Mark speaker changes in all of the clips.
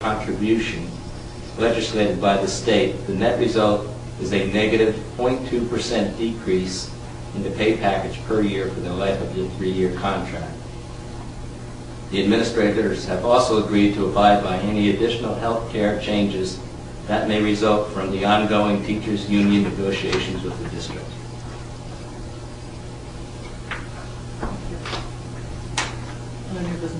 Speaker 1: contribution legislated by the state, the net result is a negative 0.2% decrease in the pay package per year for the life of the 3-year contract. The administrators have also agreed to abide by any additional health care changes that may result from the ongoing teachers' union negotiations with the district.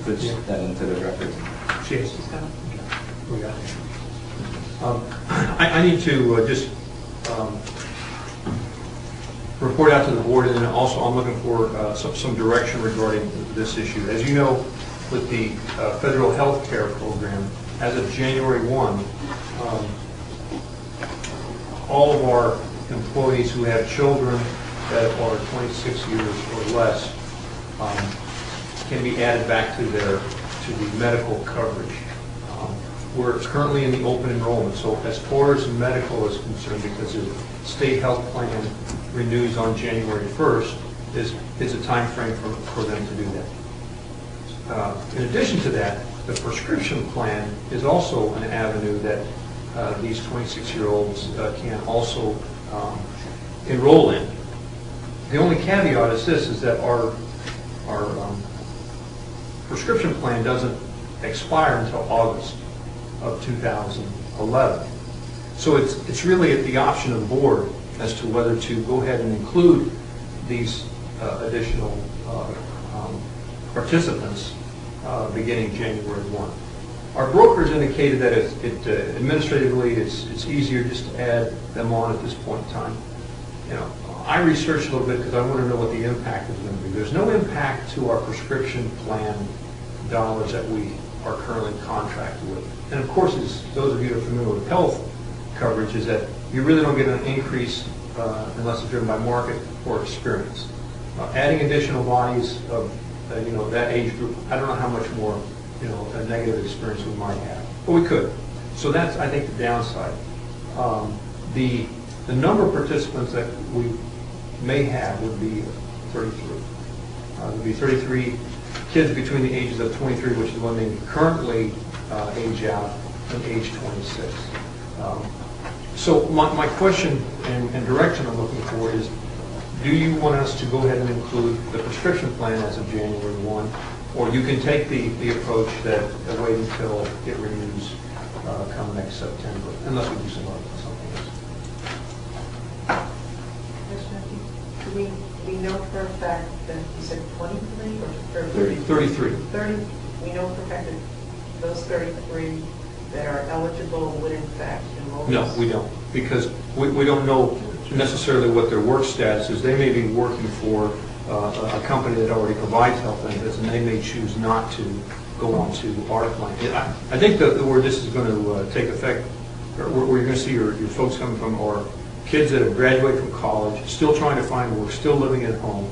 Speaker 1: Put that into the record.
Speaker 2: Yes. We got it. I need to just report out to the board, and also I'm looking for some direction regarding this issue. As you know, with the federal health care program, as of January 1, all of our employees who have children that are 26 years or less can be added back to the medical coverage. We're currently in the open enrollment, so as far as medical is concerned, because the state health plan renews on January 1st, is a time frame for them to do that. In addition to that, the prescription plan is also an avenue that these 26-year-olds can also enroll in. The only caveat is this, is that our prescription plan doesn't expire until August of 2011. So it's really at the option of the board as to whether to go ahead and include these additional participants beginning January 1. Our brokers indicated that administratively it's easier just to add them on at this point in time. You know, I researched a little bit because I want to know what the impact is going to be. There's no impact to our prescription plan dollars that we are currently contracted with. And of course, as those of you that are familiar with health coverage, is that you really don't get an increase unless it's driven by market or experience. Adding additional bodies of that age group, I don't know how much more a negative experience we might have, but we could. So that's, I think, the downside. The number of participants that we may have would be 33. Would be 33 kids between the ages of 23, which is when they currently age out, and age 26. So my question and direction I'm looking for is, do you want us to go ahead and include the prescription plan as of January 1, or you can take the approach that wait until it renews come next September, unless we do something else.
Speaker 3: We know for a fact that you said 23 or 30?
Speaker 2: 33.
Speaker 3: 30. We know for a fact that those 33 that are eligible would in fact enroll?
Speaker 2: No, we don't, because we don't know necessarily what their work status is. They may be working for a company that already provides health benefits, and they may choose not to go on to our plan. I think that where this is going to take effect, or where you're going to see your folks coming from, are kids that have graduated from college, still trying to find work, still living at home.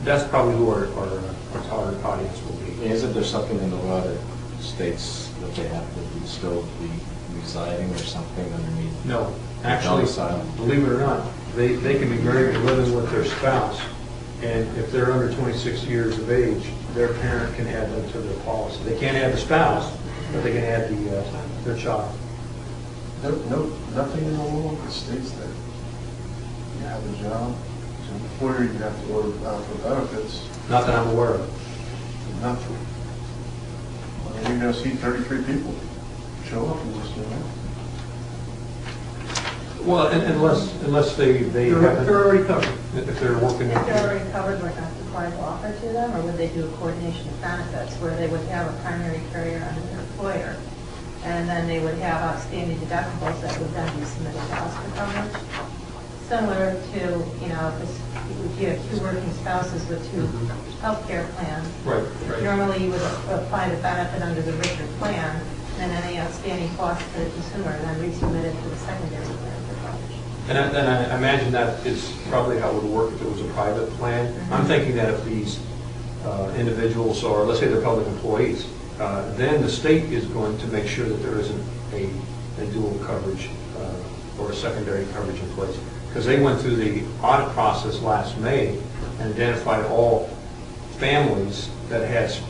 Speaker 2: That's probably who our target audience will be.
Speaker 1: Isn't there something in the law that states that they have to still be residing or something underneath?
Speaker 2: No. Actually, believe it or not, they can be married and living with their spouse, and if they're under 26 years of age, their parent can add them to their policy. They can't add the spouse, but they can add their child.
Speaker 4: Nothing in the law that states that you have a job, as an employer, you have to order out for benefits.
Speaker 2: Not that I'm aware of.
Speaker 4: Not for. I mean, you're going to see 33 people show up and just do that.
Speaker 2: Well, unless they haven't. They're already covered. If they're working.
Speaker 5: If they're already covered, we're not required to offer to them, or would they do a coordination of benefits where they would have a primary carrier under their employer, and then they would have outstanding deductibles that would then be submitted to us for coverage? Similar to, if you have 2 working spouses with 2 health care plans,
Speaker 2: right.
Speaker 5: Normally you would apply the benefit under the richer plan, and any outstanding costs to the consumer then resubmitted to the secondary plan for coverage.
Speaker 2: And I imagine that is probably how it would work if it was a private plan. Mm-hmm. I'm thinking that if these individuals are, let's say they're public employees, then the state is going to make sure that there isn't a dual coverage or a secondary coverage in place. Because they went through the audit process last May and identified all families that has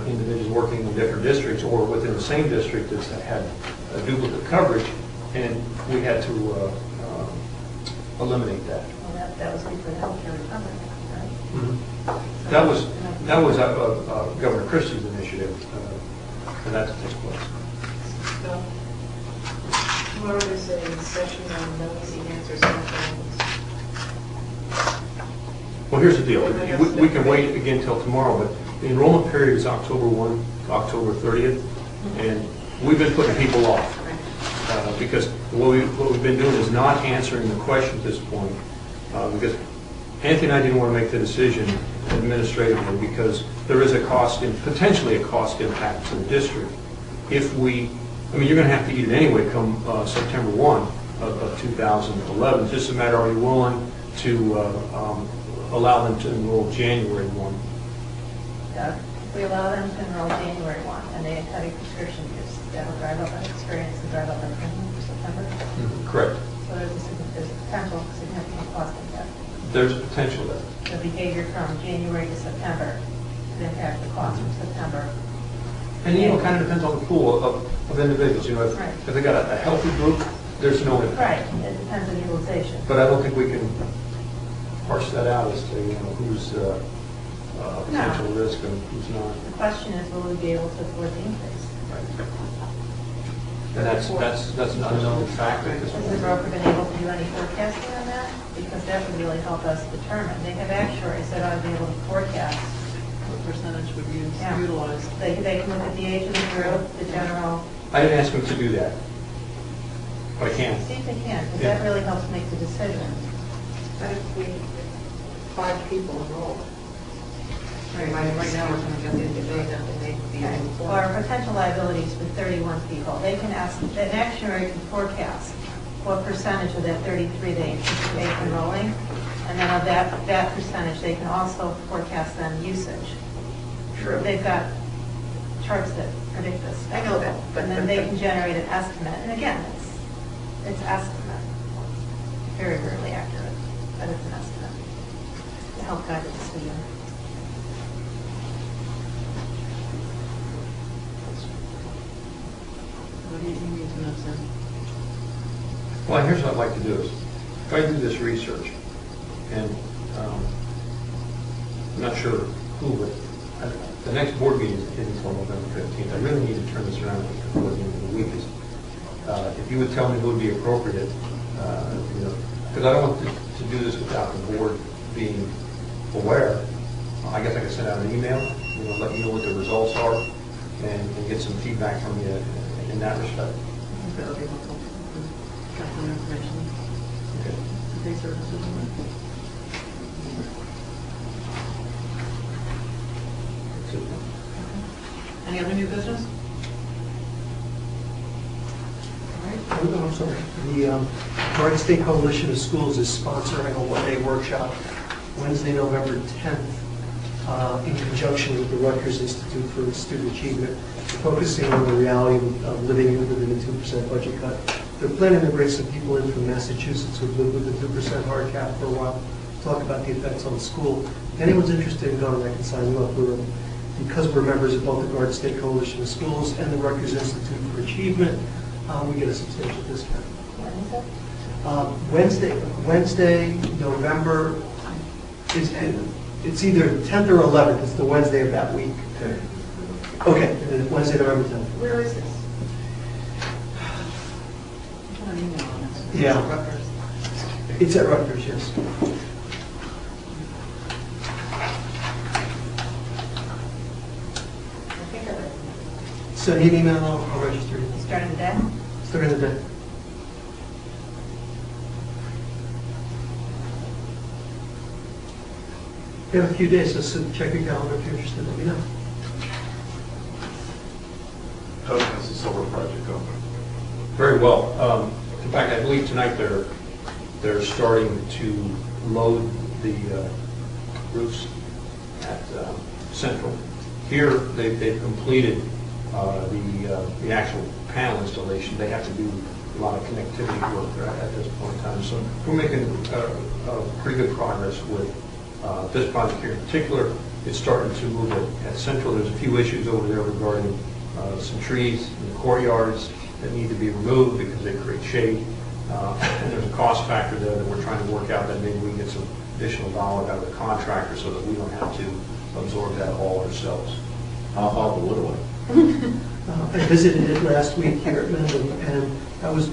Speaker 2: individuals working in different districts or within the same district that had duplicate coverage, and we had to eliminate that.
Speaker 5: Well, that was before the healthcare recovery, right?
Speaker 2: That was Governor Christie's initiative for that to take place.
Speaker 3: So, tomorrow there's a session on no easy answers. Sometimes.
Speaker 2: Well, here's the deal. We can wait again till tomorrow, but the enrollment period is October 1 to October 30th, and we've been putting people off because what we've been doing is not answering the question at this point because Anthony and I didn't want to make the decision administratively because there is potentially a cost impact to the district. If you're going to have to eat it anyway come September 1 of 2011. It's just a matter, are you willing to allow them to enroll January 1?
Speaker 5: If we allow them to enroll January 1 and they have heavy prescription use, that will drive up our experience and drive up our premium for September.
Speaker 2: Correct.
Speaker 5: So there's a potential significant cost impact.
Speaker 2: There's a potential there.
Speaker 5: The behavior from January to September could impact the cost from September.
Speaker 2: And it kind of depends on the pool of individuals.
Speaker 5: Right.
Speaker 2: If they got a healthy group, there's no impact.
Speaker 5: Right, it depends on utilization.
Speaker 2: But I don't think we can parse that out as to who's a potential risk and who's not.
Speaker 5: The question is, will we be able to afford the increase?
Speaker 2: Right. And that's not a known factor at this
Speaker 5: Has the
Speaker 2: point.
Speaker 5: broker been able to do any forecasting on that? Because that would really help us determine. They have actuaries that ought to be able to forecast.
Speaker 6: What percentage would you
Speaker 5: Yeah.
Speaker 6: utilize?
Speaker 5: They can look at the age of the group, the general.
Speaker 2: I didn't ask them to do that, but I can.
Speaker 5: See if they can, because
Speaker 2: Yeah.
Speaker 5: that really helps make the decision.
Speaker 3: What if we 5 people enrolled?
Speaker 6: Right now, we're trying to get the individual down to maybe be
Speaker 5: Or
Speaker 6: informed.
Speaker 5: potential liabilities with 31 people. They can ask, an actuary can forecast what percentage of that 33 they anticipate enrolling, and then of that percentage, they can also forecast then usage.
Speaker 3: True.
Speaker 5: They've got charts that predict this.
Speaker 3: I know that, but-
Speaker 5: And then they can generate an estimate, and again, it's estimate. Very rarely accurate, but it's an estimate to help guide the decision.
Speaker 6: What do you need to know, Sam?
Speaker 2: Well, here's what I'd like to do is, if I do this research, and I'm not sure who, but the next board meeting isn't until November 15th. I really need to turn this around before the end of the week. If you would tell me who would be appropriate, because I don't want to do this without the board being aware. I guess I could send out an email, let you know what the results are, and get some feedback from you in that respect.
Speaker 6: I think that would be helpful. Got some information.
Speaker 2: Okay.
Speaker 6: Take services on that.
Speaker 2: That's it.
Speaker 6: Any other new business? All right.
Speaker 7: Oh, I'm sorry. The Garden State Coalition of Schools is sponsoring a one-day workshop Wednesday, November 10th, in conjunction with the Rutgers Institute for Student Achievement, focusing on the reality of living within a 2% budget cut. They're planning to bring some people in from Massachusetts who've lived with a 2% hard cap for a while, talk about the effects on the school. If anyone's interested in going, I can sign you up. Because we're members of both the Garden State Coalition of Schools and the Rutgers Institute for Achievement, we get a substantial discount.
Speaker 5: When is it?
Speaker 7: Wednesday, November, it's either 10th or 11th. It's the Wednesday of that week. Okay, Wednesday, November 10th.
Speaker 3: Where is this?
Speaker 6: Put an email on it.
Speaker 7: Yeah.
Speaker 6: Rutgers.
Speaker 7: It's at Rutgers, yes.
Speaker 5: I think of it.
Speaker 7: Send me an email, and I'll register you.
Speaker 5: Starting the day?
Speaker 7: Start in the day. You have a few days, so check your calendar if you're interested, let me know.
Speaker 4: How is the solar project going?
Speaker 2: Very well. In fact, I believe tonight they're starting to load the roofs at Central. Here, they've completed the actual panel installation. They have to do a lot of connectivity work there at this point in time. So we're making pretty good progress with this project here in particular. it's starting to move at Central. There's a few issues over there regarding some trees in the courtyards that need to be removed because they create shade. And there's a cost factor there that we're trying to work out, that maybe we can get some additional dollars out of the contractor so that we don't have to absorb that all ourselves.
Speaker 1: I'll haul the wood away.
Speaker 7: I visited it last week here at Mendham, and I was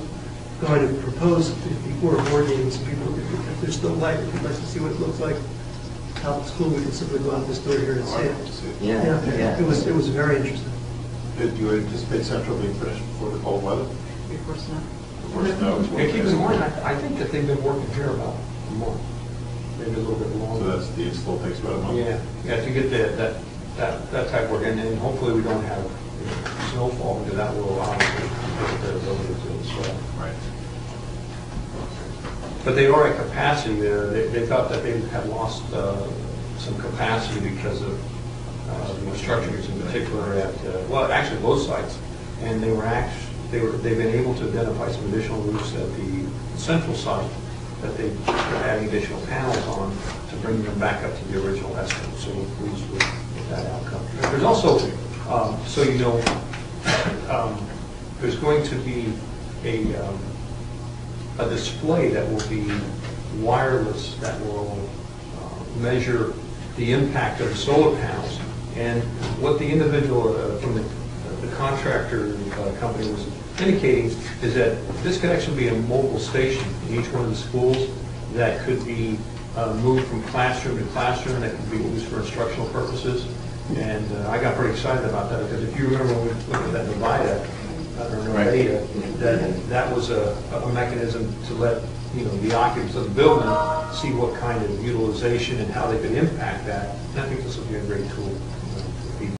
Speaker 7: going to propose before board meetings, people, if there's still light, if you'd like to see what it looks like out of school, we can simply go out this door here and see it.
Speaker 1: Yeah.
Speaker 7: It was very interesting.
Speaker 8: Do you anticipate Central being finished before the cold weather?
Speaker 6: Before snow.
Speaker 8: Before snow is
Speaker 2: Yeah, keep in mind, I think that they've been working here about a month, maybe a little bit
Speaker 8: So
Speaker 2: longer.
Speaker 8: that's, the install takes about a month?
Speaker 2: Yeah, to get that type of work, and then hopefully we don't have snowfall, because that will obviously make their ability to install.
Speaker 8: Right.
Speaker 2: But they are at capacity there. They thought that they had lost some capacity because of the structures in particular at, well, actually both sites. And they've been able to identify some additional roofs at the central site that they're adding additional panels on to bring them back up to the original estimate. So we're pleased with that outcome. There's also, so you know, there's going to be a display that will be wireless that will measure the impact of the solar panels. And what the individual from the contractor company was indicating is that this could actually be a mobile station in each one of the schools that could be moved from classroom to classroom, that could be used for instructional purposes. And I got pretty excited about that, because if you remember when we looked at that Nevada, that was a mechanism to let the occupants of the building see what kind of utilization and how they could impact that. And I think this will be a great tool.